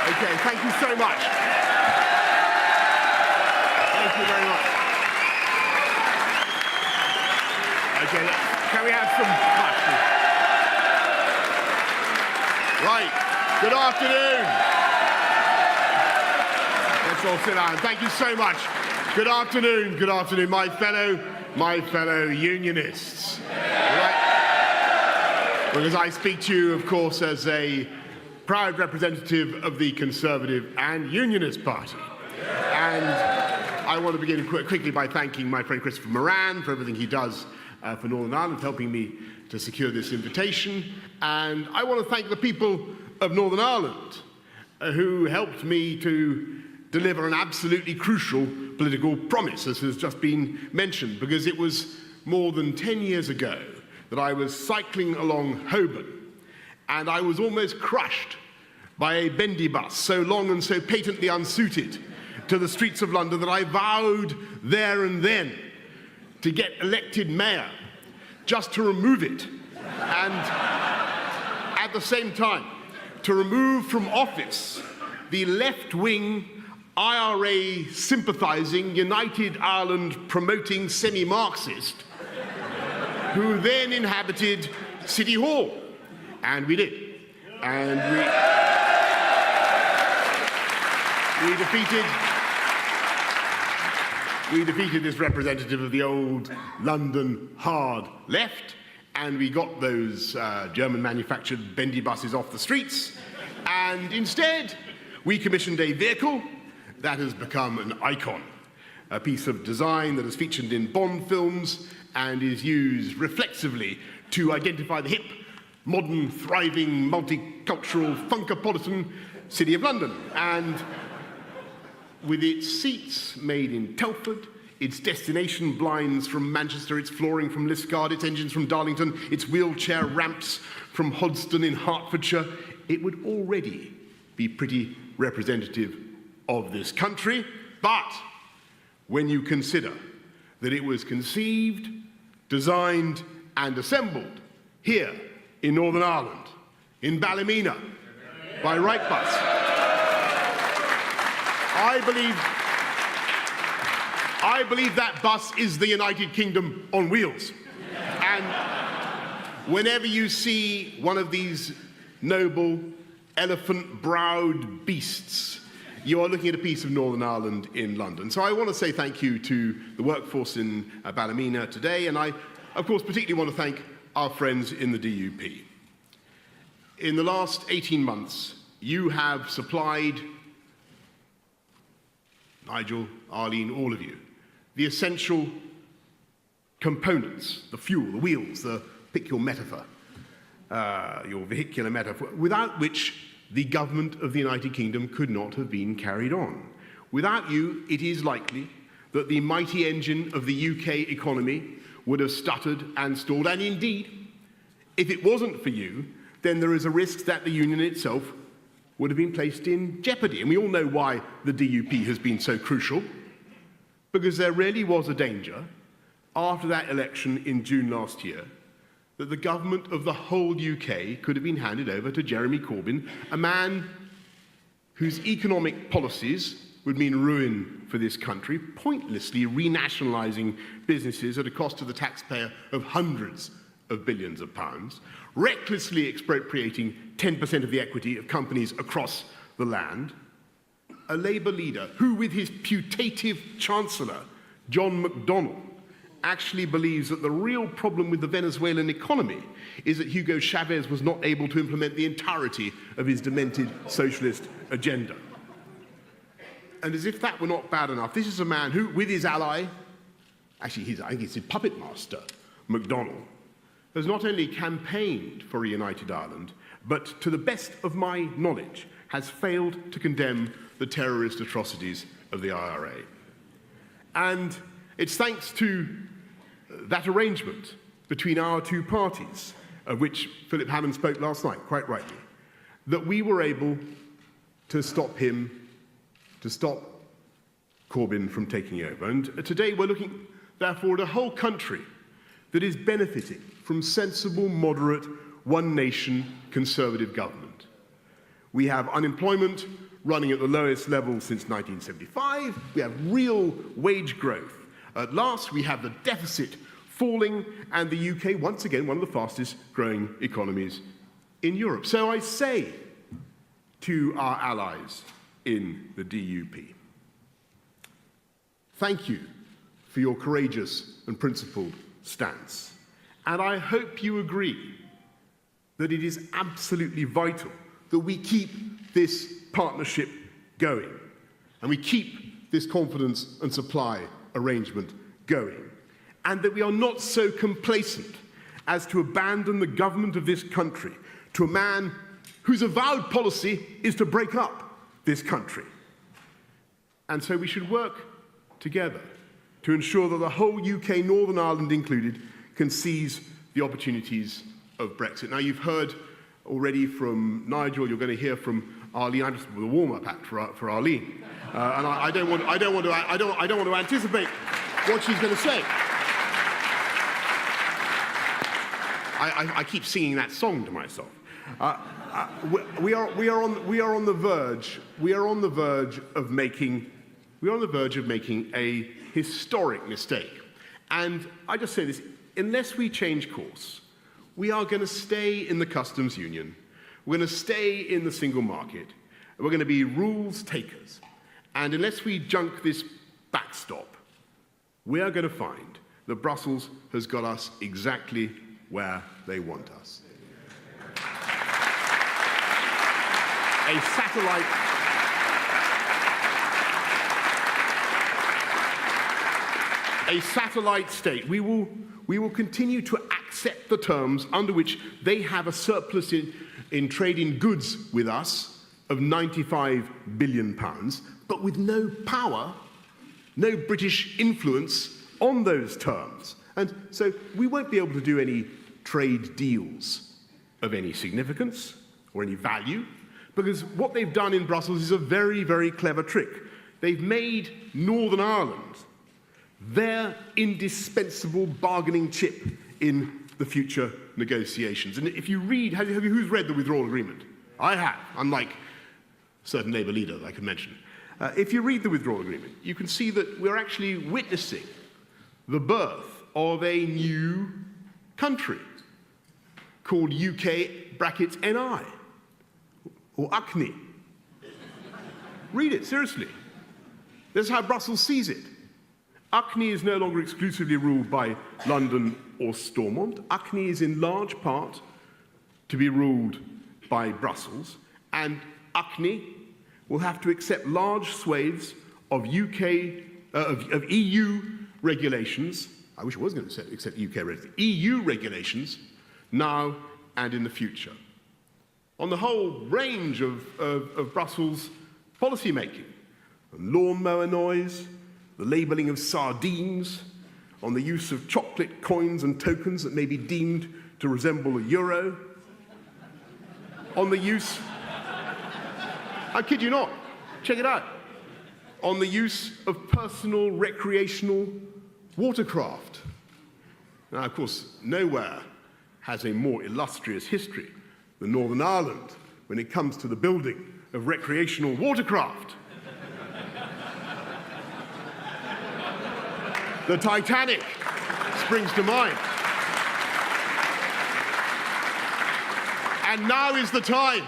Okay, thank you so much. Thank you very much. Okay, can we have some hush? Right, good afternoon. Let's all sit down. Thank you so much. Good afternoon, my fellow unionists. Right. Because I speak to you, of course, as a proud representative of the Conservative and Unionist Party. And I want to begin quickly by thanking my friend Christopher Moran for everything he does for Northern Ireland, helping me to secure this invitation. And I want to thank the people of Northern Ireland who helped me to deliver an absolutely crucial political promise, as has just been mentioned, because it was more than 10 years ago that I was cycling along Holborn and I was almost crushed by a bendy bus so long and so patently unsuited to the streets of London that I vowed there and then to get elected mayor just to remove it, and at the same time to remove from office the left-wing IRA sympathising, United Ireland promoting semi-Marxist who then inhabited City Hall. And we did. And we defeated this representative of the old London hard left, and we got those German-manufactured bendy buses off the streets, and instead we commissioned a vehicle that has become an icon, a piece of design that is featured in Bond films and is used reflexively to identify the hip, modern, thriving, multicultural, funkopolitan city of London. And with its seats made in Telford, its destination blinds from Manchester, its flooring from Liskeard, its engines from Darlington, its wheelchair ramps from Hoddesdon in Hertfordshire, it would already be pretty representative of this country. But when you consider that it was conceived, designed and assembled here in Northern Ireland, in Ballymena, by Wrightbus, I believe that bus is the United Kingdom on wheels. And whenever you see one of these noble, elephant-browed beasts, you are looking at a piece of Northern Ireland in London. So I want to say thank you to the workforce in Ballymena today, and I, of course, particularly want to thank our friends in the DUP. In the last 18 months, you have supplied, Nigel, Arlene, all of you, the essential components, the fuel, the wheels, pick your metaphor, your vehicular metaphor, without which the government of the United Kingdom could not have been carried on. Without you, it is likely that the mighty engine of the UK economy would have stuttered and stalled, and indeed, if it wasn't for you, then there is a risk that the union itself would have been placed in jeopardy. And we all know why the DUP has been so crucial, because there really was a danger after that election in June last year that the government of the whole UK could have been handed over to Jeremy Corbyn, a man whose economic policies would mean ruin for this country, pointlessly renationalising businesses at a cost to the taxpayer of hundreds of billions of pounds, recklessly expropriating 10% of the equity of companies across the land, a Labour leader who, with his putative Chancellor, John McDonnell, actually believes that the real problem with the Venezuelan economy is that Hugo Chavez was not able to implement the entirety of his demented socialist agenda. And as if that were not bad enough, this is a man who, with his ally, actually I think he's his puppet master, McDonnell, has not only campaigned for a united Ireland, but to the best of my knowledge, has failed to condemn the terrorist atrocities of the IRA. And it's thanks to that arrangement between our two parties, of which Philip Hammond spoke last night, quite rightly, that we were able to stop Corbyn from taking over. And today we're looking, therefore, at a whole country that is benefiting from sensible, moderate, one-nation Conservative government. We have unemployment running at the lowest level since 1975. We have real wage growth. At last, we have the deficit falling, and the UK, once again, one of the fastest growing economies in Europe. So I say to our allies in the DUP, thank you for your courageous and principled stance. And I hope you agree that it is absolutely vital that we keep this partnership going and we keep this confidence and supply arrangement going, and that we are not so complacent as to abandon the government of this country to a man whose avowed policy is to break up this country. And so we should work together to ensure that the whole UK, Northern Ireland included, can seize the opportunities of Brexit. Now, you've heard already from Nigel, you're going to hear from Arlene. I'm just with a warm-up act for Arlene. And I don't want to anticipate what she's going to say. I keep singing that song to myself. We are on the verge of making a historic mistake. And I just say this: unless we change course, we are going to stay in the customs union. We're going to stay in the single market. We're going to be rules takers. And unless we junk this backstop, we are going to find that Brussels has got us exactly where they want us. A satellite state. We will continue to accept the terms under which they have a surplus in trade in goods with us of £95 billion, but with no power, no British influence on those terms. And so we won't be able to do any trade deals of any significance or any value, because what they've done in Brussels is a very, very clever trick. They've made Northern Ireland their indispensable bargaining chip in the future negotiations. And if you read, who's read the withdrawal agreement? I have, unlike a certain Labour leader that I could mention. If you read the withdrawal agreement, you can see that we're actually witnessing the birth of a new country called UK brackets NI, or UCNI. Read it, seriously. This is how Brussels sees it. UCNI is no longer exclusively ruled by London or Stormont. UCNI is in large part to be ruled by Brussels, and UCNI will have to accept large swathes of EU regulations. I wish I was going to accept UK regulations. EU regulations now and in the future, on the whole range of Brussels policy making, lawnmower noise, the labelling of sardines, on the use of chocolate coins and tokens that may be deemed to resemble a euro, on the use, I kid you not, check it out, on the use of personal recreational watercraft. Now, of course, nowhere has a more illustrious history than Northern Ireland when it comes to the building of recreational watercraft. The Titanic springs to mind. And now is the time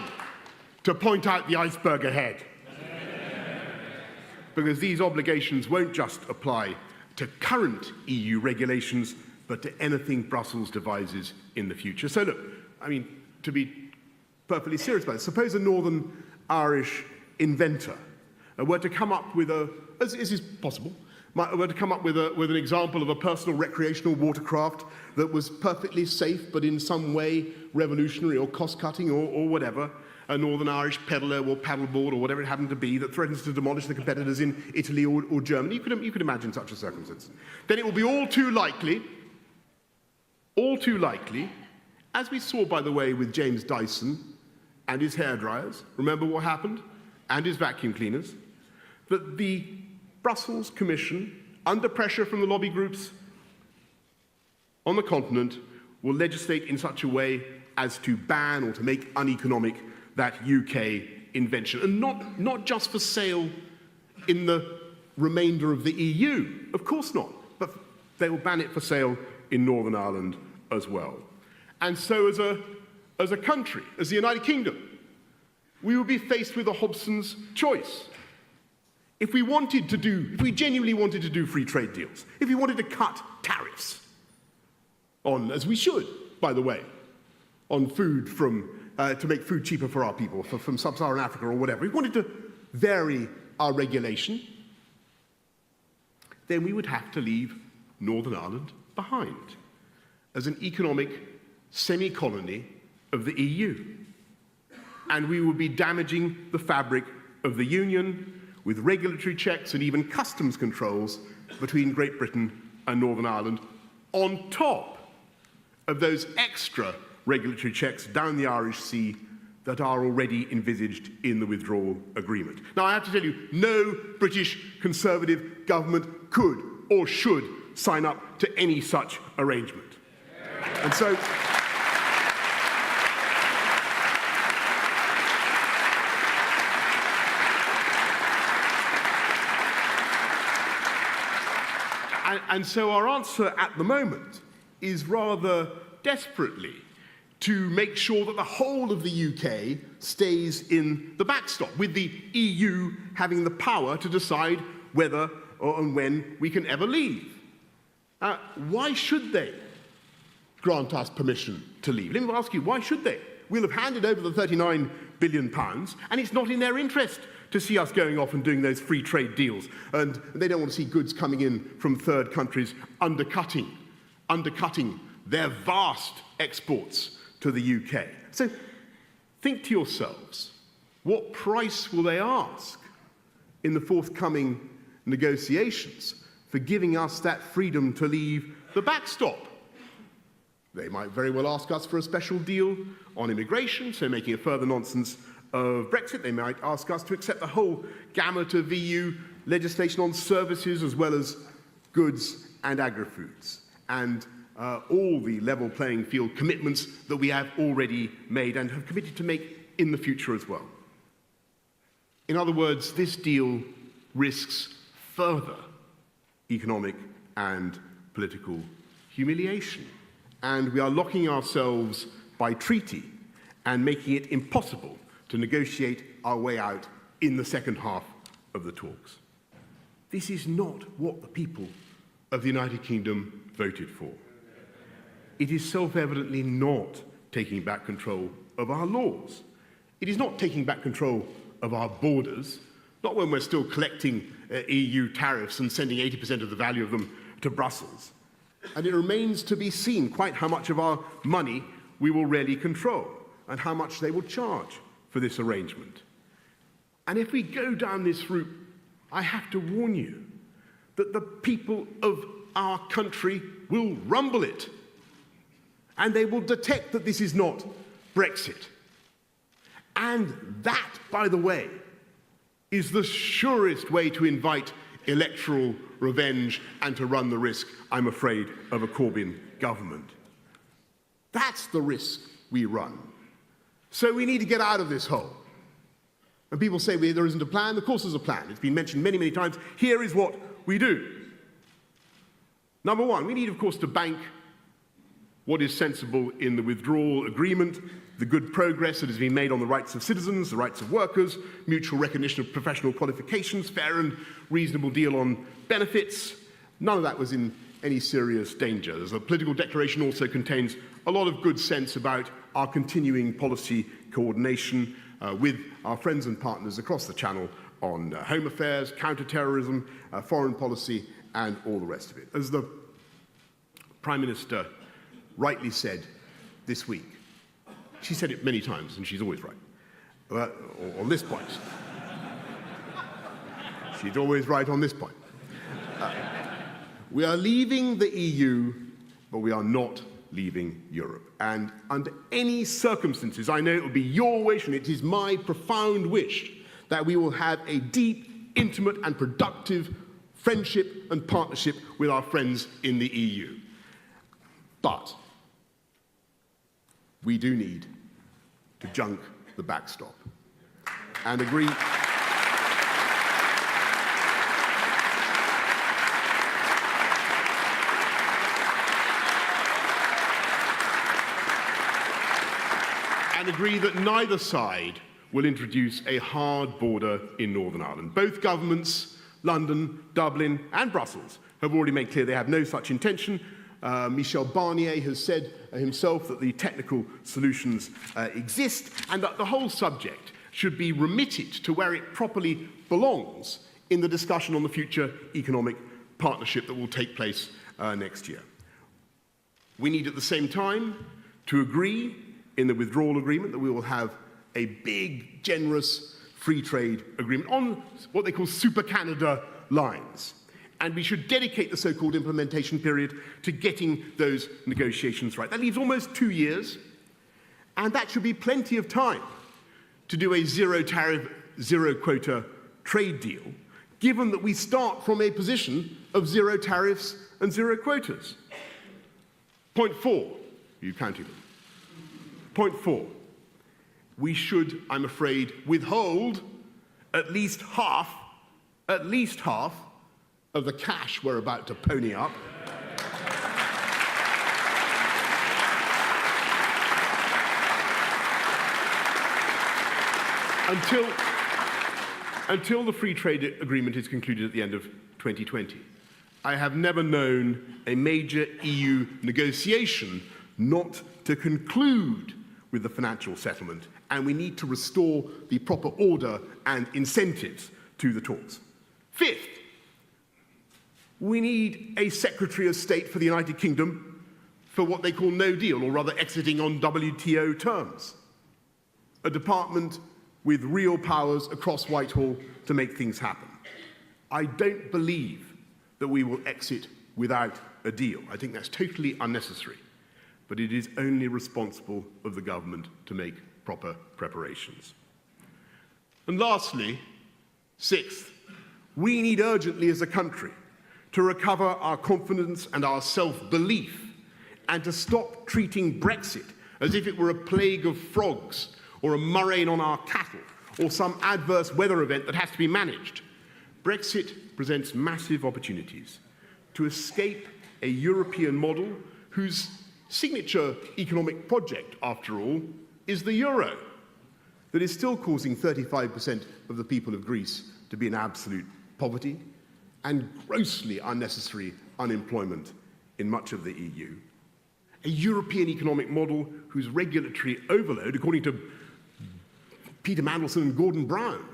to point out the iceberg ahead. Because these obligations won't just apply to current EU regulations, but to anything Brussels devises in the future. So look, I mean, to be perfectly serious about it, suppose a Northern Irish inventor were to come up with as is possible, were to come up with an example of a personal recreational watercraft that was perfectly safe, but in some way revolutionary or cost-cutting or whatever, a Northern Irish peddler or paddleboard or whatever it happened to be that threatens to demolish the competitors in Italy or Germany. You could imagine such a circumstance. Then it will be all too likely, as we saw, by the way, with James Dyson and his hairdryers, remember what happened, and his vacuum cleaners, that the Brussels Commission, under pressure from the lobby groups on the continent, will legislate in such a way as to ban or to make uneconomic that UK invention, and not just for sale in the remainder of the EU. Of course not. But they will ban it for sale in Northern Ireland as well. And so as a country, as the United Kingdom, we will be faced with a Hobson's choice. If we genuinely wanted to do free trade deals, if we wanted to cut tariffs on, as we should, by the way, on food to make food cheaper for our people, from sub-Saharan Africa or whatever, if we wanted to vary our regulation, then we would have to leave Northern Ireland behind as an economic semi-colony of the EU. And we would be damaging the fabric of the Union with regulatory checks and even customs controls between Great Britain and Northern Ireland, on top of those extra regulatory checks down the Irish Sea that are already envisaged in the withdrawal agreement. Now, I have to tell you, no British Conservative government could or should sign up to any such arrangement. And so, so our answer at the moment is rather desperately to make sure that the whole of the UK stays in the backstop, with the EU having the power to decide whether and when we can ever leave. Why should they grant us permission to leave? Let me ask you, why should they? We'll have handed over the £39 billion, and it's not in their interest to see us going off and doing those free trade deals. And they don't want to see goods coming in from third countries undercutting their vast exports to the UK. So think to yourselves, what price will they ask in the forthcoming negotiations for giving us that freedom to leave the backstop? They might very well ask us for a special deal on immigration, so making a further nonsense of Brexit. They might ask us to accept the whole gamut of EU legislation on services as well as goods and agri-foods, and all the level playing field commitments that we have already made and have committed to make in the future as well. In other words, this deal risks further economic and political humiliation, and we are locking ourselves by treaty and making it impossible to negotiate our way out in the second half of the talks. This is not what the people of the United Kingdom voted for. It is self-evidently not taking back control of our laws. It is not taking back control of our borders, not when we're still collecting EU tariffs and sending 80% of the value of them to Brussels. And it remains to be seen quite how much of our money we will really control and how much they will charge for this arrangement. And if we go down this route, I have to warn you that the people of our country will rumble it. And they will detect that this is not Brexit. And that, by the way, is the surest way to invite electoral revenge and to run the risk, I'm afraid, of a Corbyn government. That's the risk we run. So we need to get out of this hole. And people say there isn't a plan. Of course there's a plan. It's been mentioned many, many times. Here is what we do. Number one, we need, of course, to bank what is sensible in the withdrawal agreement, the good progress that has been made on the rights of citizens, the rights of workers, mutual recognition of professional qualifications, fair and reasonable deal on benefits. None of that was in any serious danger. The political declaration also contains a lot of good sense about our continuing policy coordination with our friends and partners across the Channel on home affairs, counter-terrorism, foreign policy, and all the rest of it. As the Prime Minister rightly said this week, she said it many times, and she's always right, on this point. She's always right on this point. We are leaving the EU, but we are not leaving Europe. And under any circumstances, I know it will be your wish, and it is my profound wish, that we will have a deep, intimate, and productive friendship and partnership with our friends in the EU. But we do need to junk the backstop. and agree that neither side will introduce a hard border in Northern Ireland. Both governments, London, Dublin and Brussels, have already made clear they have no such intention. Michel Barnier has said himself that the technical solutions exist and that the whole subject should be remitted to where it properly belongs in the discussion on the future economic partnership that will take place next year. We need at the same time to agree in the withdrawal agreement that we will have a big, generous free trade agreement on what they call Super Canada lines. And we should dedicate the so-called implementation period to getting those negotiations right. That leaves almost 2 years, and that should be plenty of time to do a zero-tariff, zero-quota trade deal, given that we start from a position of zero tariffs and zero quotas. Point 4, you counting them. Point 4, we should, I'm afraid, withhold at least half of the cash we're about to pony up until the free trade agreement is concluded at the end of 2020. I have never known a major EU negotiation not to conclude with the financial settlement, and we need to restore the proper order and incentives to the talks. Fifth, we need a Secretary of State for the United Kingdom for what they call no deal, or rather exiting on WTO terms. A department with real powers across Whitehall to make things happen. I don't believe that we will exit without a deal. I think that's totally unnecessary. But it is only responsible of the government to make proper preparations. And lastly, sixth, we need urgently as a country to recover our confidence and our self-belief and to stop treating Brexit as if it were a plague of frogs or a murrain on our cattle or some adverse weather event that has to be managed. Brexit presents massive opportunities to escape a European model whose signature economic project, after all, is the euro, that is still causing 35% of the people of Greece to be in absolute poverty and grossly unnecessary unemployment in much of the EU. A European economic model whose regulatory overload, according to Peter Mandelson and Gordon Brown,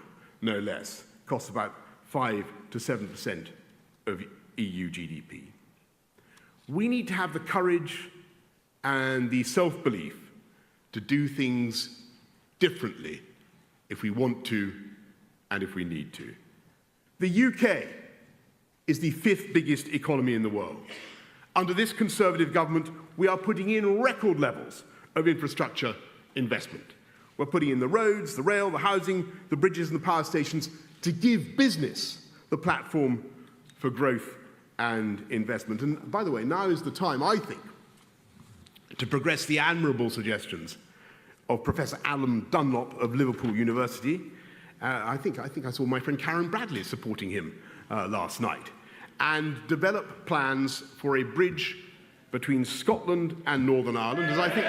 no less, costs about 5 to 7% of EU GDP. We need to have the courage and the self-belief to do things differently if we want to and if we need to. The UK is the 5th biggest economy in the world. Under this Conservative government, we are putting in record levels of infrastructure investment. We're putting in the roads, the rail, the housing, the bridges and the power stations to give business the platform for growth and investment. And by the way, now is the time, I think, to progress the admirable suggestions of Professor Alan Dunlop of Liverpool University. I think I saw my friend Karen Bradley supporting him last night, and develop plans for a bridge between Scotland and Northern Ireland, as I think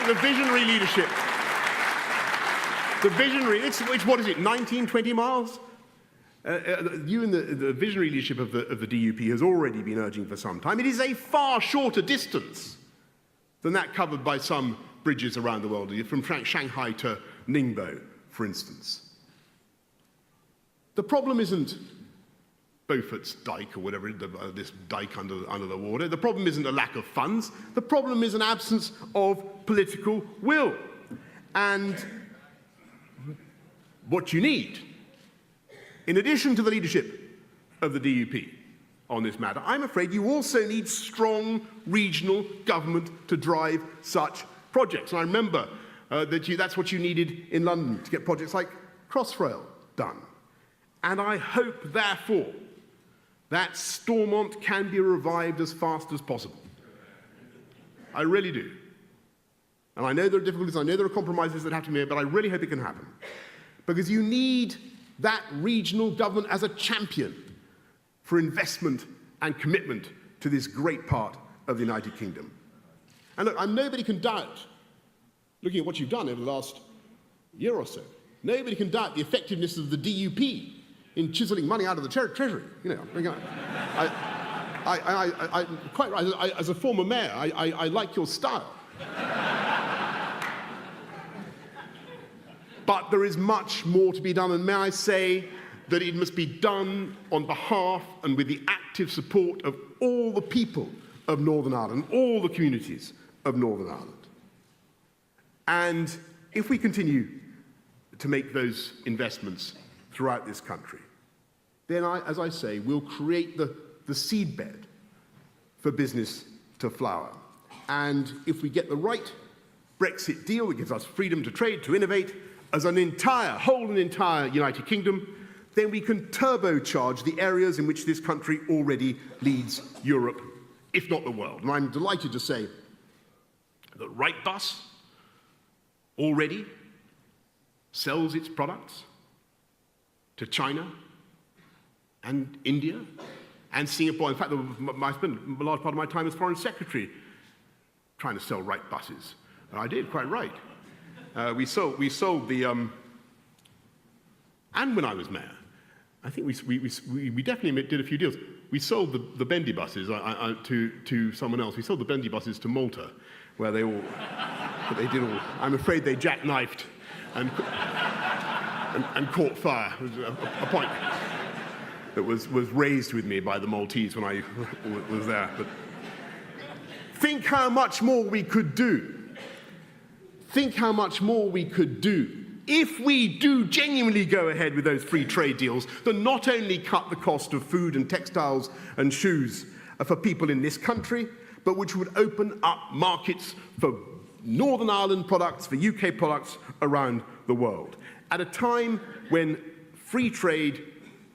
the visionary leadership, it's what is it, 19, 20 miles? You and the visionary leadership of the DUP has already been urging for some time. It is a far shorter distance than that covered by some bridges around the world, from Shanghai to Ningbo, for instance. The problem isn't Beaufort's dike or whatever, this dike under the water. The problem isn't a lack of funds. The problem is an absence of political will. And what you need, in addition to the leadership of the DUP on this matter, I'm afraid you also need strong regional government to drive such projects. And I remember that's what you needed in London to get projects like Crossrail done. And I hope, therefore, that Stormont can be revived as fast as possible. I really do. And I know there are difficulties, I know there are compromises that have to be made, but I really hope it can happen. Because you need that regional government as a champion for investment and commitment to this great part of the United Kingdom. And look, nobody can doubt, looking at what you've done over the last year or so, nobody can doubt the effectiveness of the DUP in chiseling money out of the Treasury. You know, quite right. As a former mayor, I like your style. But there is much more to be done, and may I say that it must be done on behalf and with the active support of all the people of Northern Ireland, all the communities of Northern Ireland. And if we continue to make those investments throughout this country, then, as I say, we'll create the seedbed for business to flower. And if we get the right Brexit deal that gives us freedom to trade, to innovate, as an entire United Kingdom, then we can turbocharge the areas in which this country already leads Europe, if not the world. And I'm delighted to say that Wrightbus already sells its products to China and India and Singapore. In fact, I spent a large part of my time as Foreign Secretary trying to sell Wrightbuses. And I did, quite right. We sold the, and when I was mayor, I think we definitely did a few deals. We sold the Bendy buses to someone else. We sold the Bendy buses to Malta, where they did all. I'm afraid they jackknifed and caught fire. It was a point that was raised with me by the Maltese when I was there. But think how much more we could do. Think how much more we could do if we do genuinely go ahead with those free trade deals that not only cut the cost of food and textiles and shoes for people in this country, but which would open up markets for Northern Ireland products, for UK products around the world. At a time when free trade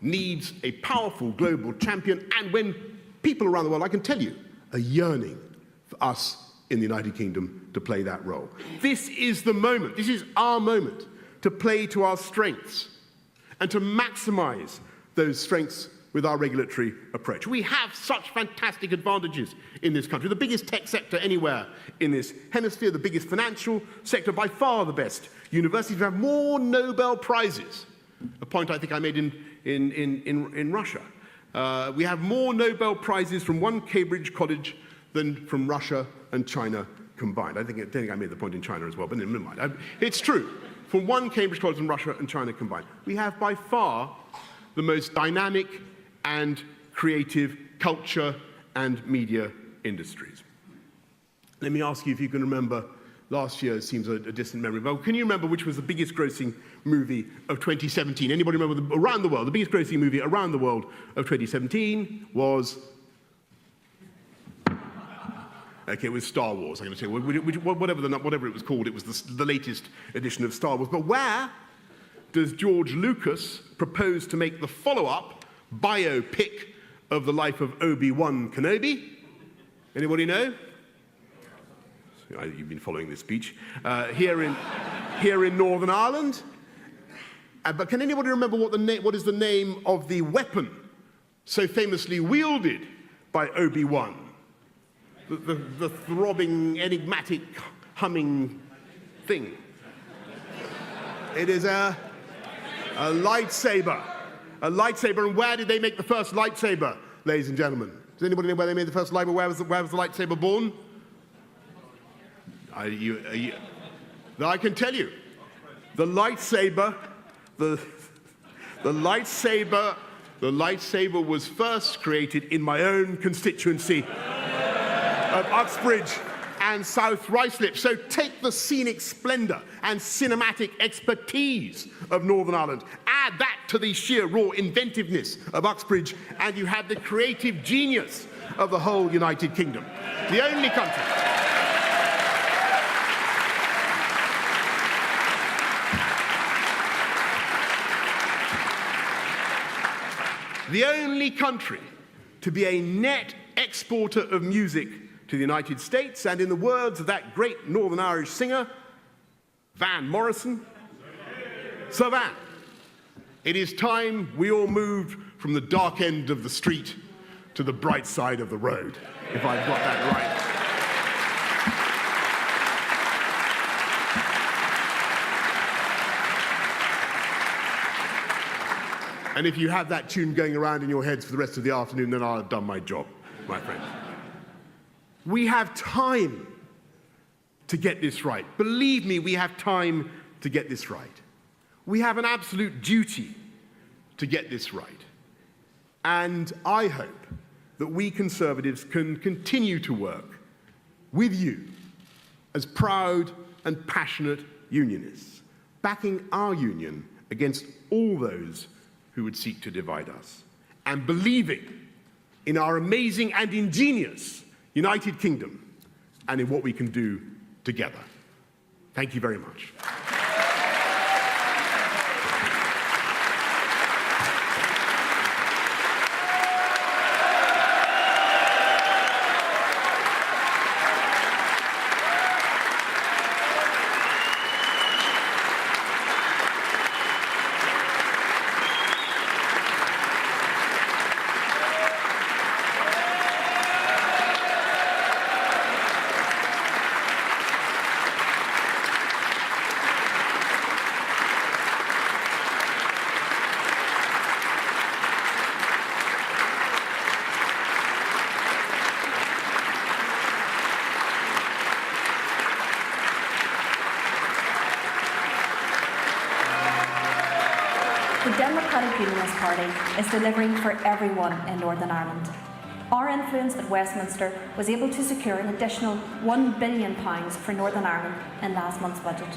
needs a powerful global champion and when people around the world, I can tell you, are yearning for us in the United Kingdom to play that role. This is the moment, this is our moment to play to our strengths and to maximize those strengths with our regulatory approach. We have such fantastic advantages in this country. The biggest tech sector anywhere in this hemisphere, the biggest financial sector, by far the best. Universities have more Nobel Prizes, a point I think I made in Russia. We have more Nobel Prizes from one Cambridge college than from Russia and China combined. I think I made the point in China as well, but never mind. It's true. From one Cambridge college and Russia and China combined. We have by far the most dynamic and creative culture and media industries. Let me ask you if you can remember, last year seems a distant memory, but can you remember which was the biggest grossing movie of 2017? Anybody remember around the world? The biggest grossing movie around the world of 2017 was... Okay, it was Star Wars, I'm going to say. Whatever it was called, it was the latest edition of Star Wars. But where does George Lucas propose to make the follow-up biopic of the life of Obi-Wan Kenobi? Anybody know? You've been following this speech. Here in Northern Ireland. But can anybody remember what is the name of the weapon so famously wielded by Obi-Wan? The throbbing, enigmatic, humming thing. It is a lightsaber. A lightsaber, and where did they make the first lightsaber, ladies and gentlemen? Does anybody know where they made the first lightsaber? Where was the lightsaber born? I can tell you. The lightsaber was first created in my own constituency of Uxbridge and South Ruislip. So take the scenic splendor and cinematic expertise of Northern Ireland, add that to the sheer raw inventiveness of Uxbridge, and you have the creative genius of the whole United Kingdom. The only country. The only country to be a net exporter of music to the United States, and in the words of that great Northern Irish singer, Van Morrison, "So Van, it is time we all moved from the dark end of the street to the bright side of the road," if I've got that right. And if you have that tune going around in your heads for the rest of the afternoon, then I'll have done my job, my friends. We have time to get this right. Believe me, we have time to get this right. We have an absolute duty to get this right. And I hope that we Conservatives can continue to work with you as proud and passionate unionists, backing our union against all those who would seek to divide us, and believing in our amazing and ingenious United Kingdom and in what we can do together. Thank you very much. The Democratic Unionist Party is delivering for everyone in Northern Ireland. Our influence at Westminster was able to secure an additional £1 billion for Northern Ireland in last month's budget.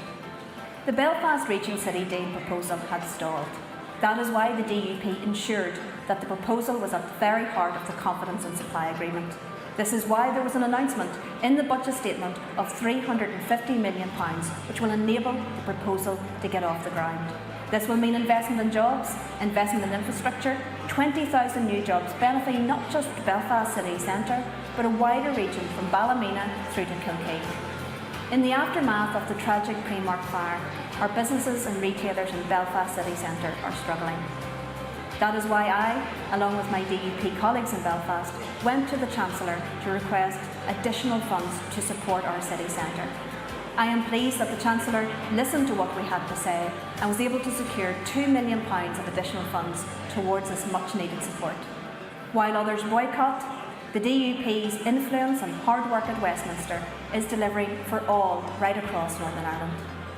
The Belfast Region City deal proposal had stalled. That is why the DUP ensured that the proposal was at the very heart of the Confidence and Supply Agreement. This is why there was an announcement in the budget statement of £350 million, which will enable the proposal to get off the ground. This will mean investment in jobs, investment in infrastructure, 20,000 new jobs benefiting not just Belfast city centre, but a wider region from Ballymena through to Kilkee. In the aftermath of the tragic Primark fire, our businesses and retailers in Belfast city centre are struggling. That is why I, along with my DUP colleagues in Belfast, went to the Chancellor to request additional funds to support our city centre. I am pleased that the Chancellor listened to what we had to say and was able to secure £2 million of additional funds towards this much needed support. While others boycott, the DUP's influence and hard work at Westminster is delivering for all right across Northern Ireland.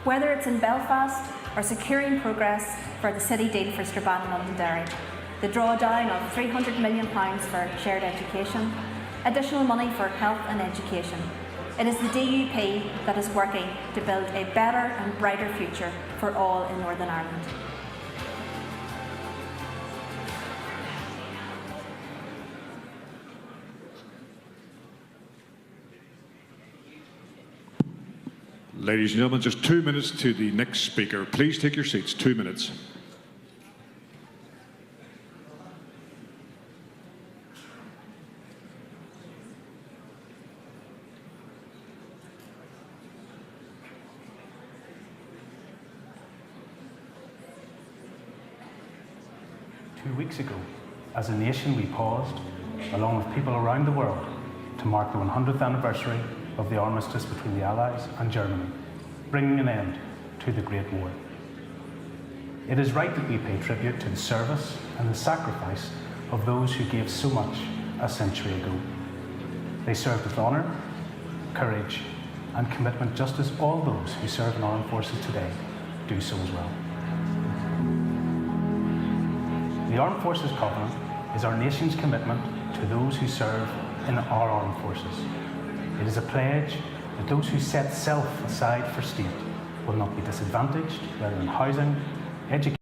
Whether it's in Belfast or securing progress for the city deal for Strabane and Londonderry, the drawdown of £300 million for shared education, additional money for health and education, it is the DUP that is working to build a better and brighter future for all in Northern Ireland. Ladies and gentlemen, just 2 minutes to the next speaker. Please take your seats. 2 minutes. Two weeks ago, as a nation, we paused, along with people around the world, to mark the 100th anniversary of the armistice between the Allies and Germany, bringing an end to the Great War. It is right that we pay tribute to the service and the sacrifice of those who gave so much a century ago. They served with honour, courage, and commitment, just as all those who serve in armed forces today do so as well. The Armed Forces Covenant is our nation's commitment to those who serve in our armed forces. It is a pledge that those who set self aside for state will not be disadvantaged, whether in housing, education,